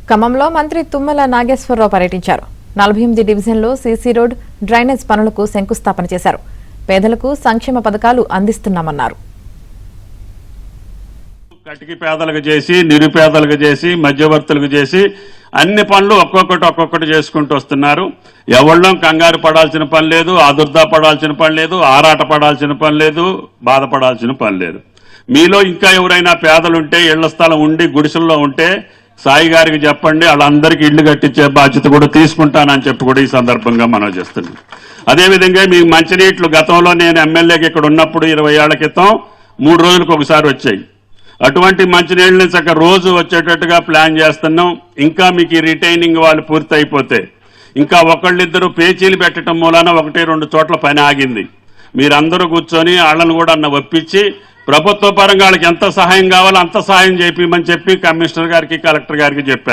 ఖమ్మంలో మంత్రి తుమ్మల నాగేశ్వరరావు పర్యటించారు. 48 డివిజన్లో సీసీ రోడ్, డ్రైనేజ్ పనులకు శంకుస్థాపన చేశారు. పేదలకు సంక్షేమ పథకాలు అందిస్తున్నామన్నారు. కటికి పేదలకు చేసి, నిరుపేదలకు చేసి, మధ్యవర్తులకు చేసి అన్ని పనులు ఒక్కొక్కటి చేసుకుంటూ వస్తున్నారు. ఎవళ్ళో కంగారు పడాల్సిన పని లేదు, ఆదుర్దా పడాల్సిన పని లేదు, ఆరాట పడాల్సిన పని లేదు, బాధపడాల్సిన పని లేదు. మీలో ఇంకా ఎవరైనా పేదలుంటే, ఇళ్ల స్థలం ఉండి గుడిసెల్లో ఉంటే సాయి గారికి చెప్పండి, వాళ్ళందరికీ ఇళ్లు కట్టించే బాధ్యత కూడా తీసుకుంటానని చెప్పి కూడా ఈ సందర్భంగా మనం చేస్తున్నాం. అదేవిధంగా మీకు మంచినీళ్లు గతంలో నేను ఎమ్మెల్యేకి ఇక్కడ ఉన్నప్పుడు 20 ఏళ్ల క్రితం 3 రోజులకు ఒకసారి వచ్చాయి. అటువంటి మంచినీళ్ళని చక్కగా రోజు వచ్చేటట్టుగా ప్లాన్ చేస్తున్నాం. ఇంకా మీకు ఈ రిటైనింగ్ వాళ్ళు పూర్తి అయిపోతే ఇంకా ఒకళ్ళిద్దరు పేచీలు పెట్టడం మూలాన 1-2 చోట్ల పని ఆగింది. మీరందరూ కూర్చొని వాళ్ళని కూడా ఒప్పించి ప్రభుత్వ పరంగా వాళ్ళకి ఎంత సహాయం కావాలో అంత సహాయం చేయించమని చెప్పి కమిషనర్ గారికి, కలెక్టర్ గారికి చెప్పారు.